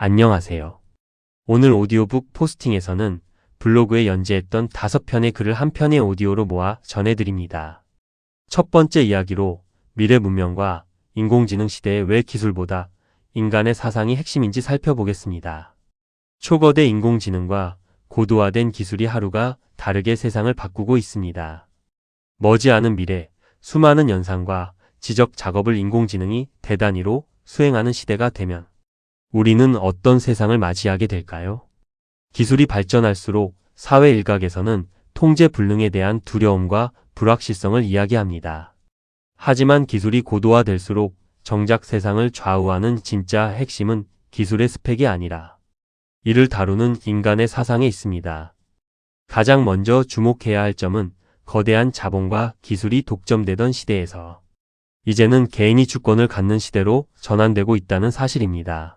안녕하세요. 오늘 오디오북 포스팅에서는 블로그에 연재했던 5편의 글을 한 편의 오디오로 모아 전해드립니다. 첫 번째 이야기로 미래 문명과 인공지능 시대에 왜 기술보다 인간의 사상이 핵심인지 살펴보겠습니다. 초거대 인공지능과 고도화된 기술이 하루가 다르게 세상을 바꾸고 있습니다. 머지않은 미래, 수많은 연산과 지적 작업을 인공지능이 대단위로 수행하는 시대가 되면 우리는 어떤 세상을 맞이하게 될까요? 기술이 발전할수록 사회 일각에서는 통제 불능에 대한 두려움과 불확실성을 이야기합니다. 하지만 기술이 고도화될수록 정작 세상을 좌우하는 진짜 핵심은 기술의 스펙이 아니라 이를 다루는 인간의 사상에 있습니다. 가장 먼저 주목해야 할 점은 거대한 자본과 기술이 독점되던 시대에서 이제는 개인이 주권을 갖는 시대로 전환되고 있다는 사실입니다.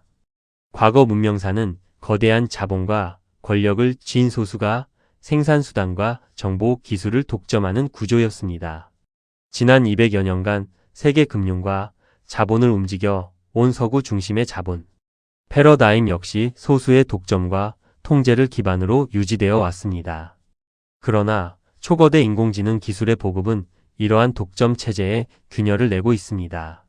과거 문명사는 거대한 자본과 권력을 쥔 소수가 생산수단과 정보 기술을 독점하는 구조였습니다. 지난 200여 년간 세계 금융과 자본을 움직여 온 서구 중심의 자본 패러다임 역시 소수의 독점과 통제를 기반으로 유지되어 왔습니다. 그러나 초거대 인공지능 기술의 보급은 이러한 독점 체제에 균열을 내고 있습니다.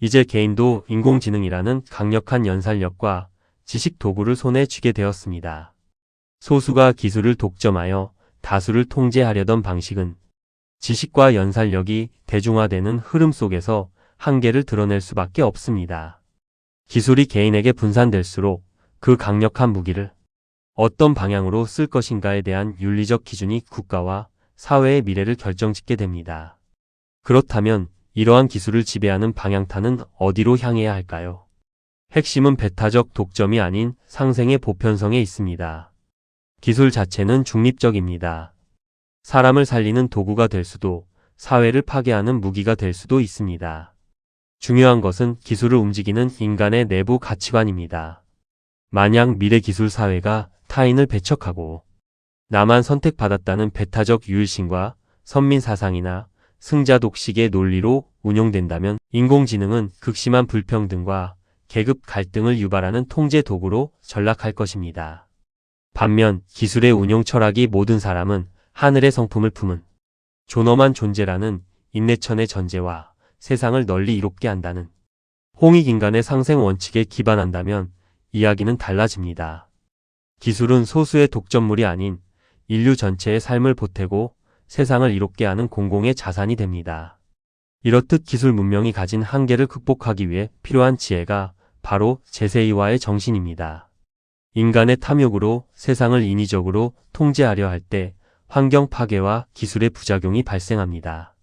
이제 개인도 인공지능이라는 강력한 연산력과 지식 도구를 손에 쥐게 되었습니다. 소수가 기술을 독점하여 다수를 통제하려던 방식은 지식과 연산력이 대중화되는 흐름 속에서 한계를 드러낼 수밖에 없습니다. 기술이 개인에게 분산될수록 그 강력한 무기를 어떤 방향으로 쓸 것인가에 대한 윤리적 기준이 국가와 사회의 미래를 결정짓게 됩니다. 그렇다면 이러한 기술을 지배하는 방향타는 어디로 향해야 할까요? 핵심은 배타적 독점이 아닌 상생의 보편성에 있습니다. 기술 자체는 중립적입니다. 사람을 살리는 도구가 될 수도 사회를 파괴하는 무기가 될 수도 있습니다. 중요한 것은 기술을 움직이는 인간의 내부 가치관입니다. 만약 미래 기술 사회가 타인을 배척하고 나만 선택받았다는 배타적 유일신과 선민 사상이나 승자 독식의 논리로 운용된다면 인공지능은 극심한 불평등과 계급 갈등을 유발하는 통제 도구로 전락할 것입니다. 반면 기술의 운용 철학이 모든 사람은 하늘의 성품을 품은 존엄한 존재라는 인내천의 전제와 세상을 널리 이롭게 한다는 홍익인간의 상생 원칙에 기반한다면 이야기는 달라집니다. 기술은 소수의 독점물이 아닌 인류 전체의 삶을 보태고 세상을 이롭게 하는 공공의 자산이 됩니다. 이렇듯 기술 문명이 가진 한계를 극복하기 위해 필요한 지혜가 바로 제2와의 정신입니다. 인간의 탐욕으로 세상을 인위적으로 통제하려 할 때 환경 파괴와 기술의 부작용이 발생합니다.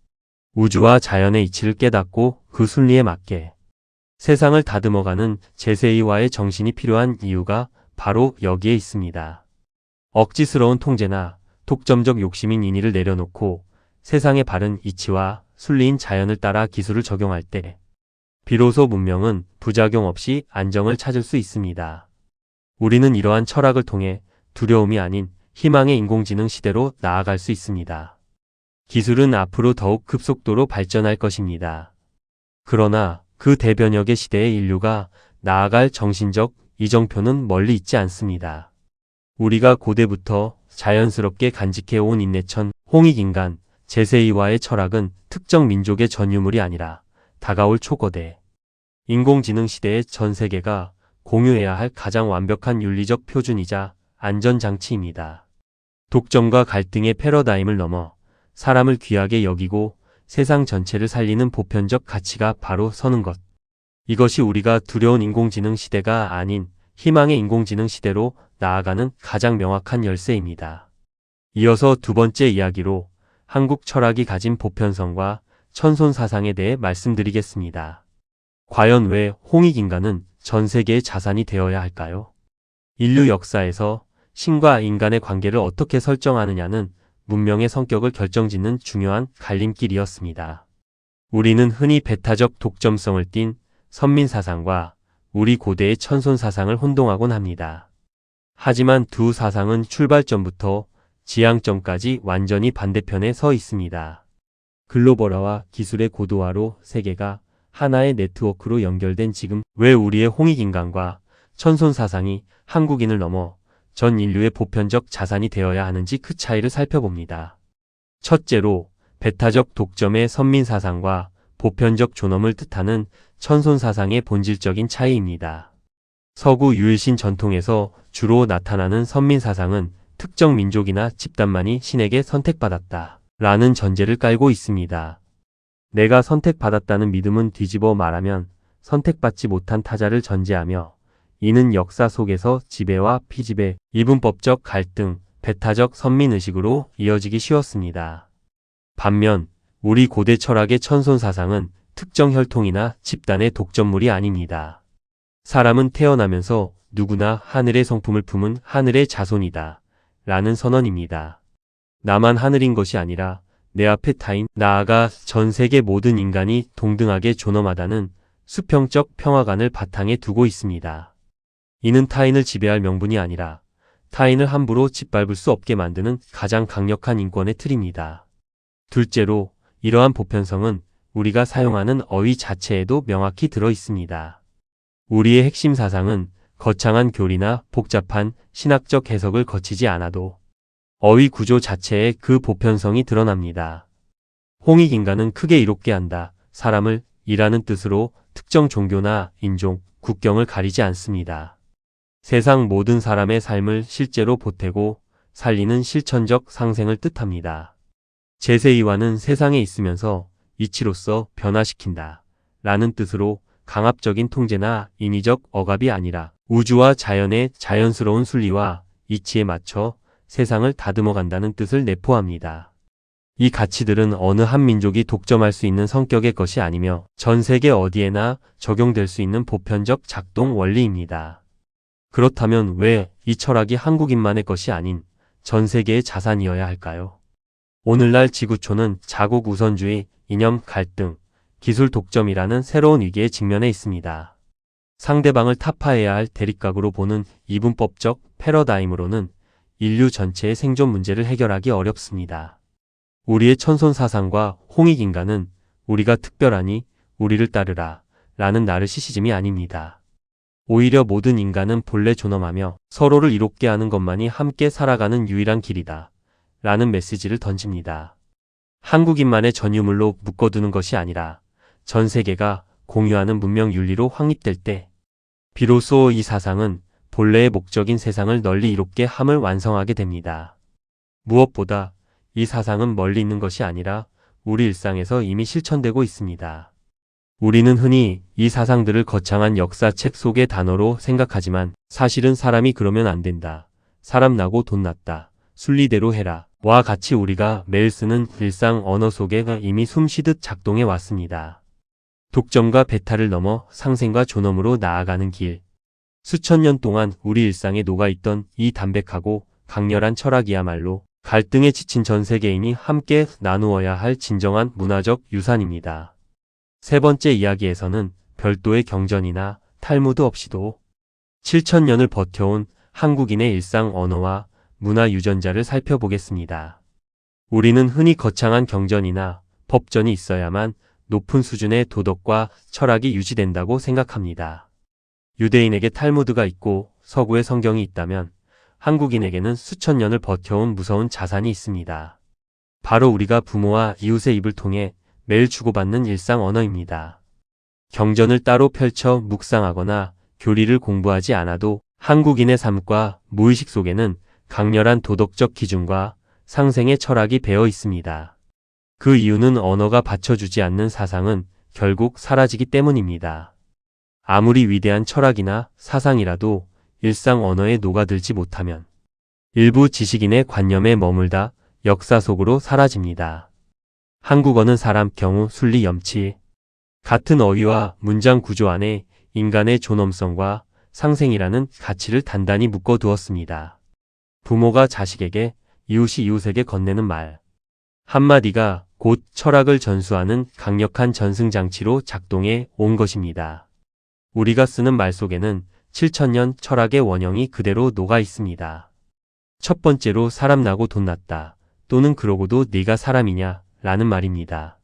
우주와 자연의 이치를 깨닫고 그 순리에 맞게 세상을 다듬어가는 제2와의 정신이 필요한 이유가 바로 여기에 있습니다. 억지스러운 통제나 독점적 욕심인 인의를 내려놓고 세상의 바른 이치와 순리인 자연을 따라 기술을 적용할 때 비로소 문명은 부작용 없이 안정을 찾을 수 있습니다. 우리는 이러한 철학을 통해 두려움이 아닌 희망의 인공지능 시대로 나아갈 수 있습니다. 기술은 앞으로 더욱 급속도로 발전할 것입니다. 그러나 그 대변혁의 시대에 인류가 나아갈 정신적 이정표는 멀리 있지 않습니다. 우리가 고대부터 자연스럽게 간직해온 인내천, 홍익인간, 제2와의 철학은 특정 민족의 전유물이 아니라 다가올 초거대 인공지능 시대의 전 세계가 공유해야 할 가장 완벽한 윤리적 표준이자 안전장치입니다. 독점과 갈등의 패러다임을 넘어 사람을 귀하게 여기고 세상 전체를 살리는 보편적 가치가 바로 서는 것. 이것이 우리가 두려운 인공지능 시대가 아닌 희망의 인공지능 시대로 나아가는 가장 명확한 열쇠입니다. 이어서 두 번째 이야기로 한국 철학이 가진 보편성과 천손 사상에 대해 말씀드리겠습니다. 과연 왜 홍익인간은 전 세계의 자산이 되어야 할까요? 인류 역사에서 신과 인간의 관계를 어떻게 설정하느냐는 문명의 성격을 결정짓는 중요한 갈림길이었습니다. 우리는 흔히 배타적 독점성을 띤 선민 사상과 우리 고대의 천손 사상을 혼동하곤 합니다. 하지만 두 사상은 출발점부터 지향점까지 완전히 반대편에 서 있습니다. 글로벌화와 기술의 고도화로 세계가 하나의 네트워크로 연결된 지금 왜 우리의 홍익인간과 천손 사상이 한국인을 넘어 전 인류의 보편적 자산이 되어야 하는지 그 차이를 살펴봅니다. 첫째로 배타적 독점의 선민 사상과 보편적 존엄을 뜻하는 천손 사상의 본질적인 차이입니다. 서구 유일신 전통에서 주로 나타나는 선민 사상은 특정 민족이나 집단만이 신에게 선택받았다 라는 전제를 깔고 있습니다. 내가 선택받았다는 믿음은 뒤집어 말하면 선택받지 못한 타자를 전제하며 이는 역사 속에서 지배와 피지배, 이분법적 갈등, 배타적 선민의식으로 이어지기 쉬웠습니다. 반면 우리 고대 철학의 천손 사상은 특정 혈통이나 집단의 독점물이 아닙니다. 사람은 태어나면서 누구나 하늘의 성품을 품은 하늘의 자손이다 라는 선언입니다. 나만 하늘인 것이 아니라 내 앞에 타인, 나아가 전 세계 모든 인간이 동등하게 존엄하다는 수평적 평화관을 바탕에 두고 있습니다. 이는 타인을 지배할 명분이 아니라 타인을 함부로 짓밟을 수 없게 만드는 가장 강력한 인권의 틀입니다. 둘째로 이러한 보편성은 우리가 사용하는 어휘 자체에도 명확히 들어 있습니다. 우리의 핵심 사상은 거창한 교리나 복잡한 신학적 해석을 거치지 않아도 어휘 구조 자체에 그 보편성이 드러납니다. 홍익인간은 크게 이롭게 한다. 사람을 이라는 뜻으로 특정 종교나 인종, 국경을 가리지 않습니다. 세상 모든 사람의 삶을 실제로 보태고 살리는 실천적 상생을 뜻합니다. 제세이와는 세상에 있으면서 이치로서 변화시킨다 라는 뜻으로 강압적인 통제나 인위적 억압이 아니라 우주와 자연의 자연스러운 순리와 이치에 맞춰 세상을 다듬어 간다는 뜻을 내포합니다. 이 가치들은 어느 한 민족이 독점할 수 있는 성격의 것이 아니며 전 세계 어디에나 적용될 수 있는 보편적 작동 원리입니다. 그렇다면 왜 이 철학이 한국인만의 것이 아닌 전 세계의 자산이어야 할까요? 오늘날 지구촌은 자국 우선주의, 이념 갈등, 기술 독점이라는 새로운 위기에 직면해 있습니다. 상대방을 타파해야 할 대립각으로 보는 이분법적 패러다임으로는 인류 전체의 생존 문제를 해결하기 어렵습니다. 우리의 천손 사상과 홍익인간은 우리가 특별하니 우리를 따르라 라는 나르시시즘이 아닙니다. 오히려 모든 인간은 본래 존엄하며 서로를 이롭게 하는 것만이 함께 살아가는 유일한 길이다 라는 메시지를 던집니다. 한국인만의 전유물로 묶어두는 것이 아니라 전 세계가 공유하는 문명 윤리로 확립될 때 비로소 이 사상은 본래의 목적인 세상을 널리 이롭게 함을 완성하게 됩니다. 무엇보다 이 사상은 멀리 있는 것이 아니라 우리 일상에서 이미 실천되고 있습니다. 우리는 흔히 이 사상들을 거창한 역사책 속의 단어로 생각하지만 사실은 사람이 그러면 안 된다, 사람 나고 돈 났다, 순리대로 해라 와 같이 우리가 매일 쓰는 일상 언어 속에 이미 숨쉬듯 작동해 왔습니다. 독점과 배타를 넘어 상생과 존엄으로 나아가는 길. 수천 년 동안 우리 일상에 녹아있던 이 담백하고 강렬한 철학이야말로 갈등에 지친 전 세계인이 함께 나누어야 할 진정한 문화적 유산입니다. 세 번째 이야기에서는 별도의 경전이나 탈무드 없이도 7,000년을 버텨온 한국인의 일상 언어와 문화 유전자를 살펴보겠습니다. 우리는 흔히 거창한 경전이나 법전이 있어야만 높은 수준의 도덕과 철학이 유지된다고 생각합니다. 유대인에게 탈무드가 있고 서구의 성경이 있다면 한국인에게는 수천 년을 버텨온 무서운 자산이 있습니다. 바로 우리가 부모와 이웃의 입을 통해 매일 주고받는 일상 언어입니다. 경전을 따로 펼쳐 묵상하거나 교리를 공부하지 않아도 한국인의 삶과 무의식 속에는 강렬한 도덕적 기준과 상생의 철학이 배어 있습니다. 그 이유는 언어가 받쳐주지 않는 사상은 결국 사라지기 때문입니다. 아무리 위대한 철학이나 사상이라도 일상 언어에 녹아들지 못하면 일부 지식인의 관념에 머물다 역사 속으로 사라집니다. 한국어는 사람, 경우, 순리, 염치 같은 어휘와 문장 구조 안에 인간의 존엄성과 상생이라는 가치를 단단히 묶어두었습니다. 부모가 자식에게, 이웃이 이웃에게 건네는 말 한마디가 곧 철학을 전수하는 강력한 전승장치로 작동해 온 것입니다. 우리가 쓰는 말 속에는 7,000년 철학의 원형이 그대로 녹아 있습니다. 첫 번째로 사람 나고 돈 났다 또는 그러고도 네가 사람이냐 라는 말입니다.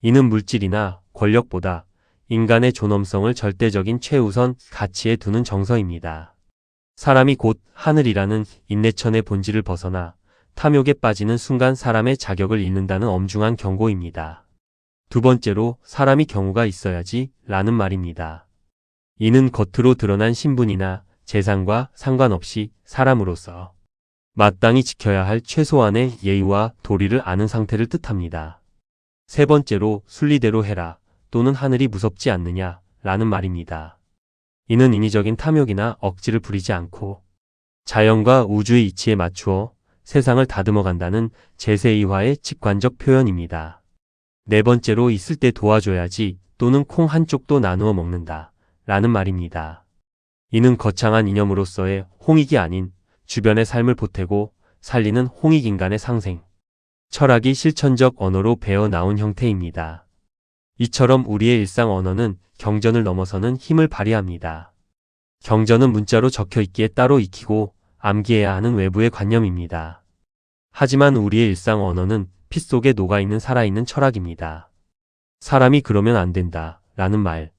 이는 물질이나 권력보다 인간의 존엄성을 절대적인 최우선 가치에 두는 정서입니다. 사람이 곧 하늘이라는 인내천의 본질을 벗어나 탐욕에 빠지는 순간 사람의 자격을 잃는다는 엄중한 경고입니다. 두 번째로 사람이 경우가 있어야지 라는 말입니다. 이는 겉으로 드러난 신분이나 재산과 상관없이 사람으로서 마땅히 지켜야 할 최소한의 예의와 도리를 아는 상태를 뜻합니다. 세 번째로 순리대로 해라 또는 하늘이 무섭지 않느냐 라는 말입니다. 이는 인위적인 탐욕이나 억지를 부리지 않고 자연과 우주의 이치에 맞추어 세상을 다듬어 간다는 제세이화의 직관적 표현입니다. 네 번째로 있을 때 도와줘야지 또는 콩 한쪽도 나누어 먹는다 라는 말입니다. 이는 거창한 이념으로서의 홍익이 아닌 주변의 삶을 보태고 살리는 홍익인간의 상생, 철학이 실천적 언어로 배어 나온 형태입니다. 이처럼 우리의 일상 언어는 경전을 넘어서는 힘을 발휘합니다. 경전은 문자로 적혀 있기에 따로 익히고 암기해야 하는 외부의 관념입니다. 하지만 우리의 일상 언어는 피 속에 녹아있는 살아있는 철학입니다. 사람이 그러면 안 된다 라는 말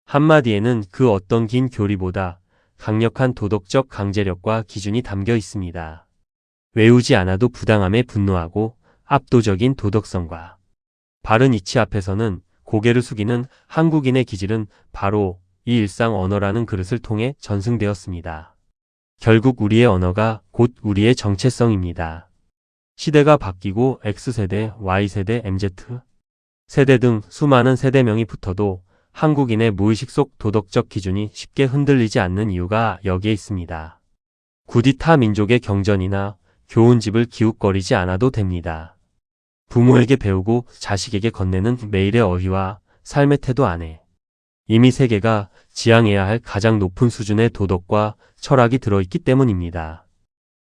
한마디에는 그 어떤 긴 교리보다 강력한 도덕적 강제력과 기준이 담겨 있습니다. 외우지 않아도 부당함에 분노하고 압도적인 도덕성과 바른 이치 앞에서는 고개를 숙이는 한국인의 기질은 바로 이 일상 언어라는 그릇을 통해 전승되었습니다. 결국 우리의 언어가 곧 우리의 정체성입니다. 시대가 바뀌고 X세대, Y세대, MZ세대 등 수많은 세대명이 붙어도 한국인의 무의식 속 도덕적 기준이 쉽게 흔들리지 않는 이유가 여기에 있습니다. 굳이 타 민족의 경전이나 교훈집을 기웃거리지 않아도 됩니다. 부모에게 배우고 자식에게 건네는 매일의 어휘와 삶의 태도 안에 이미 세계가 지향해야 할 가장 높은 수준의 도덕과 철학이 들어있기 때문입니다.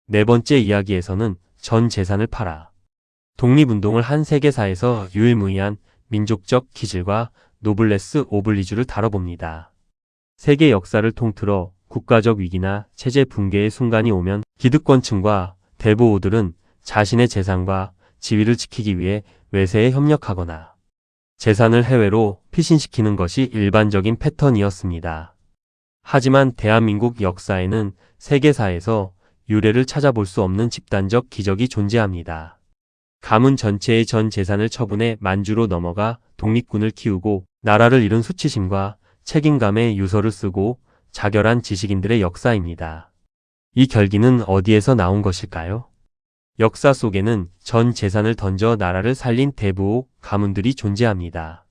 네 번째 이야기에서는 전 재산을 팔아 독립운동을 한 세계사에서 유일무이한 민족적 기질과 노블레스 오블리주를 다뤄봅니다. 세계 역사를 통틀어 국가적 위기나 체제 붕괴의 순간이 오면 기득권층과 대보호들은 자신의 재산과 지위를 지키기 위해 외세에 협력하거나 재산을 해외로 피신시키는 것이 일반적인 패턴이었습니다. 하지만 대한민국 역사에는 세계사에서 유례를 찾아볼 수 없는 집단적 기적이 존재합니다. 가문 전체의 전 재산을 처분해 만주로 넘어가 독립군을 키우고 나라를 잃은 수치심과 책임감의 유서를 쓰고 자결한 지식인들의 역사입니다. 이 결기는 어디에서 나온 것일까요? 역사 속에는 전 재산을 던져 나라를 살린 대부호 가문들이 존재합니다.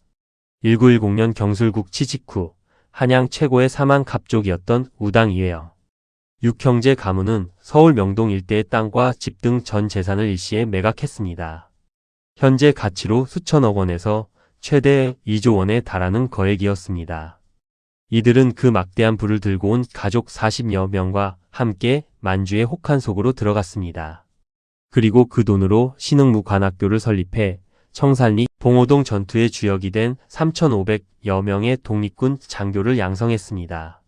1910년 경술국 취직 후 한양 최고의 사만 갑족이었던 우당 이회영. 육형제 가문은 서울 명동 일대의 땅과 집 등 전 재산을 일시에 매각했습니다. 현재 가치로 수천억 원에서 최대 2조 원에 달하는 거액이었습니다. 이들은 그 막대한 부를 들고 온 가족 40여 명과 함께 만주의 혹한 속으로 들어갔습니다. 그리고 그 돈으로 신흥무 관학교를 설립해 청산리, 봉오동 전투의 주역이 된 3,500여 명의 독립군 장교를 양성했습니다.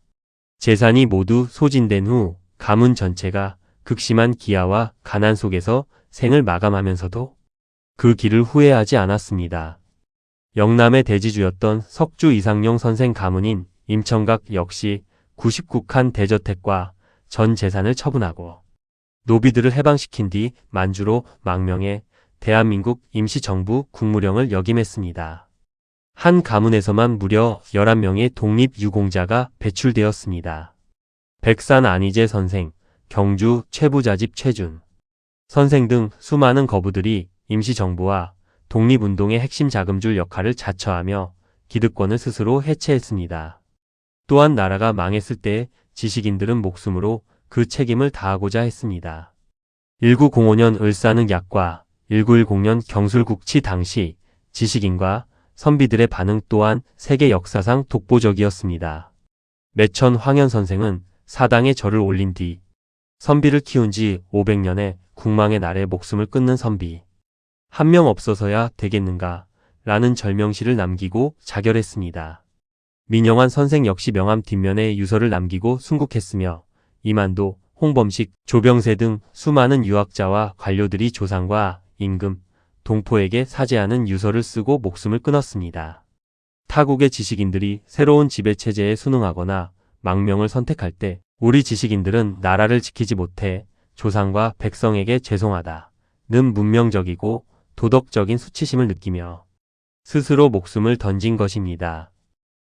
재산이 모두 소진된 후 가문 전체가 극심한 기아와 가난 속에서 생을 마감하면서도 그 길을 후회하지 않았습니다. 영남의 대지주였던 석주 이상용 선생 가문인 임청각 역시 99칸 대저택과 전 재산을 처분하고 노비들을 해방시킨 뒤 만주로 망명해 대한민국 임시정부 국무령을 역임했습니다. 한 가문에서만 무려 11명의 독립유공자가 배출되었습니다. 백산 안희재 선생, 경주 최부자집 최준 선생 등 수많은 거부들이 임시정부와 독립운동의 핵심 자금줄 역할을 자처하며 기득권을 스스로 해체했습니다. 또한 나라가 망했을 때 지식인들은 목숨으로 그 책임을 다하고자 했습니다. 1905년 을사능 약과 1910년 경술국치 당시 지식인과 선비들의 반응 또한 세계 역사상 독보적이었습니다. 매천 황현 선생은 사당에 절을 올린 뒤 선비를 키운 지 500년에 국망의 날에 목숨을 끊는 선비. 한 명 없어서야 되겠는가 라는 절명시를 남기고 자결했습니다. 민영환 선생 역시 명함 뒷면에 유서를 남기고 순국했으며 이만도, 홍범식, 조병세 등 수많은 유학자와 관료들이 조상과 임금, 동포에게 사죄하는 유서를 쓰고 목숨을 끊었습니다. 타국의 지식인들이 새로운 지배체제에 순응하거나 망명을 선택할 때 우리 지식인들은 나라를 지키지 못해 조상과 백성에게 죄송하다는 문명적이고 도덕적인 수치심을 느끼며 스스로 목숨을 던진 것입니다.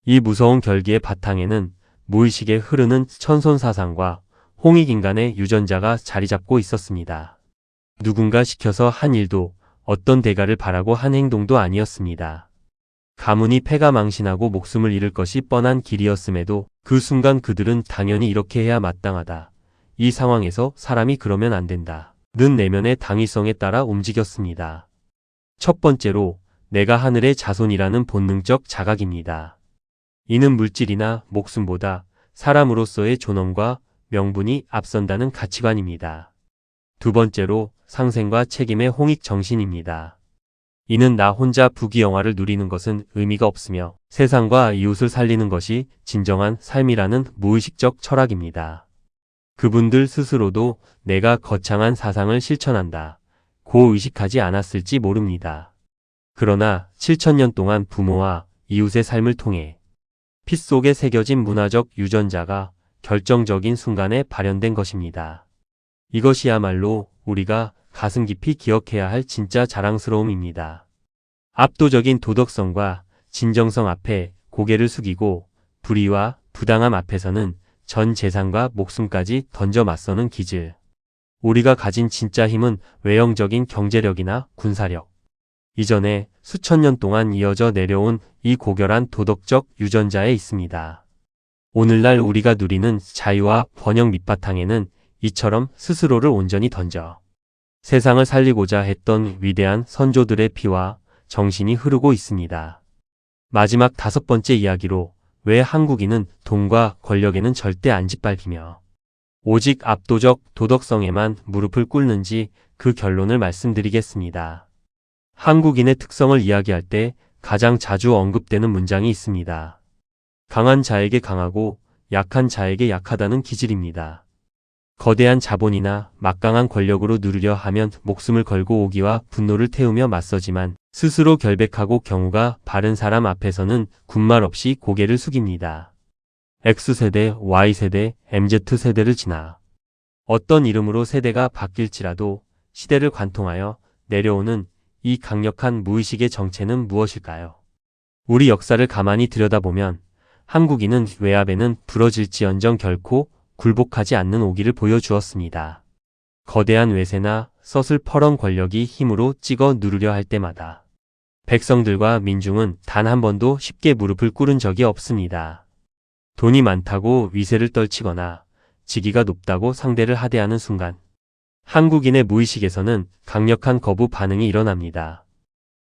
이 무서운 결기의 바탕에는 무의식에 흐르는 천손사상과 홍익인간의 유전자가 자리잡고 있었습니다. 누군가 시켜서 한 일도 어떤 대가를 바라고 한 행동도 아니었습니다. 가문이 패가 망신하고 목숨을 잃을 것이 뻔한 길이었음에도 그 순간 그들은 당연히 이렇게 해야 마땅하다. 이 상황에서 사람이 그러면 안 된다. 는 내면의 당위성에 따라 움직였습니다. 첫 번째로 내가 하늘의 자손이라는 본능적 자각입니다. 이는 물질이나 목숨보다 사람으로서의 존엄과 명분이 앞선다는 가치관입니다. 두 번째로 상생과 책임의 홍익 정신입니다. 이는 나 혼자 부귀영화를 누리는 것은 의미가 없으며 세상과 이웃을 살리는 것이 진정한 삶이라는 무의식적 철학입니다. 그분들 스스로도 내가 거창한 사상을 실천한다 고 의식하지 않았을지 모릅니다. 그러나 7천년 동안 부모와 이웃의 삶을 통해 피 속에 새겨진 문화적 유전자가 결정적인 순간에 발현된 것입니다. 이것이야말로 우리가 가슴 깊이 기억해야 할 진짜 자랑스러움입니다. 압도적인 도덕성과 진정성 앞에 고개를 숙이고 불의와 부당함 앞에서는 전 재산과 목숨까지 던져 맞서는 기질. 우리가 가진 진짜 힘은 외형적인 경제력이나 군사력. 이전에 수천 년 동안 이어져 내려온 이 고결한 도덕적 유전자에 있습니다. 오늘날 우리가 누리는 자유와 번영 밑바탕에는 이처럼 스스로를 온전히 던져 세상을 살리고자 했던 위대한 선조들의 피와 정신이 흐르고 있습니다. 마지막 다섯 번째 이야기로 왜 한국인은 돈과 권력에는 절대 안 짓밟히며 오직 압도적 도덕성에만 무릎을 꿇는지 그 결론을 말씀드리겠습니다. 한국인의 특성을 이야기할 때 가장 자주 언급되는 문장이 있습니다. 강한 자에게 강하고 약한 자에게 약하다는 기질입니다. 거대한 자본이나 막강한 권력으로 누리려 하면 목숨을 걸고 오기와 분노를 태우며 맞서지만 스스로 결백하고 경우가 바른 사람 앞에서는 군말 없이 고개를 숙입니다. X세대, Y세대, MZ세대를 지나 어떤 이름으로 세대가 바뀔지라도 시대를 관통하여 내려오는 이 강력한 무의식의 정체는 무엇일까요? 우리 역사를 가만히 들여다보면 한국인은 외압에는 부러질지언정 결코 굴복하지 않는 오기를 보여주었습니다. 거대한 외세나 서슬퍼런 권력이 힘으로 찍어 누르려 할 때마다 백성들과 민중은 단 한 번도 쉽게 무릎을 꿇은 적이 없습니다. 돈이 많다고 위세를 떨치거나 직위가 높다고 상대를 하대하는 순간 한국인의 무의식에서는 강력한 거부 반응이 일어납니다.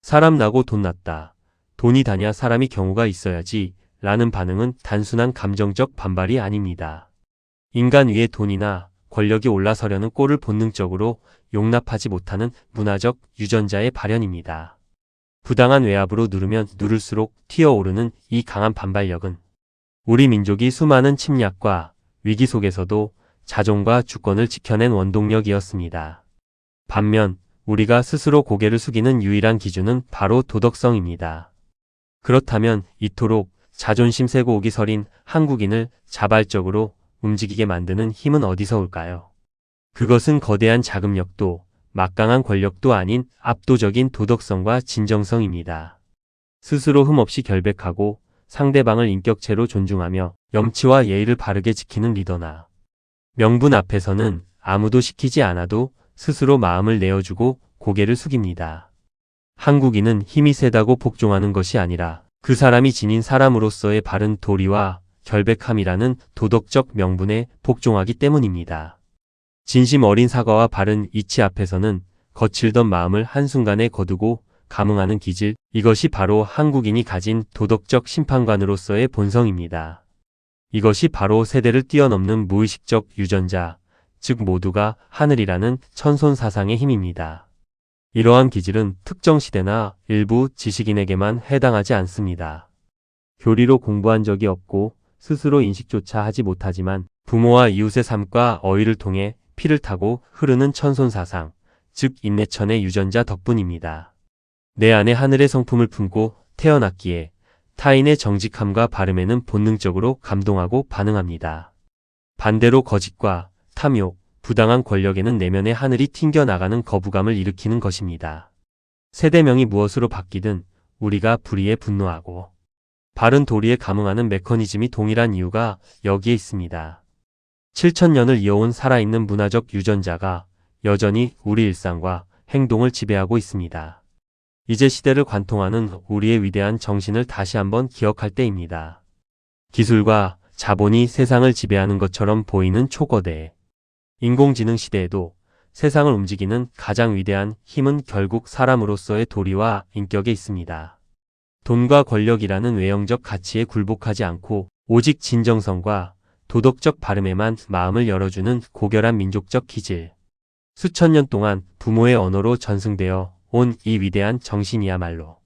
사람 나고 돈 났다. 돈이 다냐 사람이 경우가 있어야지 라는 반응은 단순한 감정적 반발이 아닙니다. 인간 위에 돈이나 권력이 올라서려는 꼴을 본능적으로 용납하지 못하는 문화적 유전자의 발현입니다. 부당한 외압으로 누르면 누를수록 튀어오르는 이 강한 반발력은 우리 민족이 수많은 침략과 위기 속에서도 자존과 주권을 지켜낸 원동력이었습니다. 반면 우리가 스스로 고개를 숙이는 유일한 기준은 바로 도덕성입니다. 그렇다면 이토록 자존심 세고 오기 서린 한국인을 자발적으로 움직이게 만드는 힘은 어디서 올까요? 그것은 거대한 자금력도 막강한 권력도 아닌 압도적인 도덕성과 진정성입니다. 스스로 흠없이 결백하고 상대방을 인격체로 존중하며 염치와 예의를 바르게 지키는 리더나 명분 앞에서는 아무도 시키지 않아도 스스로 마음을 내어주고 고개를 숙입니다. 한국인은 힘이 세다고 복종하는 것이 아니라 그 사람이 지닌 사람으로서의 바른 도리와 결백함이라는 도덕적 명분에 복종하기 때문입니다. 진심 어린 사과와 바른 이치 앞에서는 거칠던 마음을 한순간에 거두고 감응하는 기질, 이것이 바로 한국인이 가진 도덕적 심판관으로서의 본성입니다. 이것이 바로 세대를 뛰어넘는 무의식적 유전자, 즉 모두가 하늘이라는 천손 사상의 힘입니다. 이러한 기질은 특정 시대나 일부 지식인에게만 해당하지 않습니다. 교리로 공부한 적이 없고 스스로 인식조차 하지 못하지만 부모와 이웃의 삶과 어휘를 통해 피를 타고 흐르는 천손 사상, 즉 인내천의 유전자 덕분입니다. 내 안에 하늘의 성품을 품고 태어났기에 타인의 정직함과 바름에는 본능적으로 감동하고 반응합니다. 반대로 거짓과 탐욕, 부당한 권력에는 내면의 하늘이 튕겨나가는 거부감을 일으키는 것입니다. 세대명이 무엇으로 바뀌든 우리가 불의에 분노하고 바른 도리에 감응하는 메커니즘이 동일한 이유가 여기에 있습니다. 7천년을 이어온 살아있는 문화적 유전자가 여전히 우리 일상과 행동을 지배하고 있습니다. 이제 시대를 관통하는 우리의 위대한 정신을 다시 한번 기억할 때입니다. 기술과 자본이 세상을 지배하는 것처럼 보이는 초거대 인공지능 시대에도 세상을 움직이는 가장 위대한 힘은 결국 사람으로서의 도리와 인격에 있습니다. 돈과 권력이라는 외형적 가치에 굴복하지 않고 오직 진정성과 도덕적 바름에만 마음을 열어주는 고결한 민족적 기질. 수천 년 동안 부모의 언어로 전승되어 온 이 위대한 정신이야말로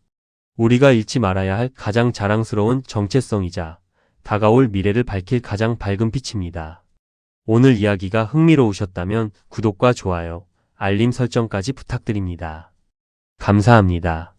우리가 잃지 말아야 할 가장 자랑스러운 정체성이자 다가올 미래를 밝힐 가장 밝은 빛입니다. 오늘 이야기가 흥미로우셨다면 구독과 좋아요, 알림 설정까지 부탁드립니다. 감사합니다.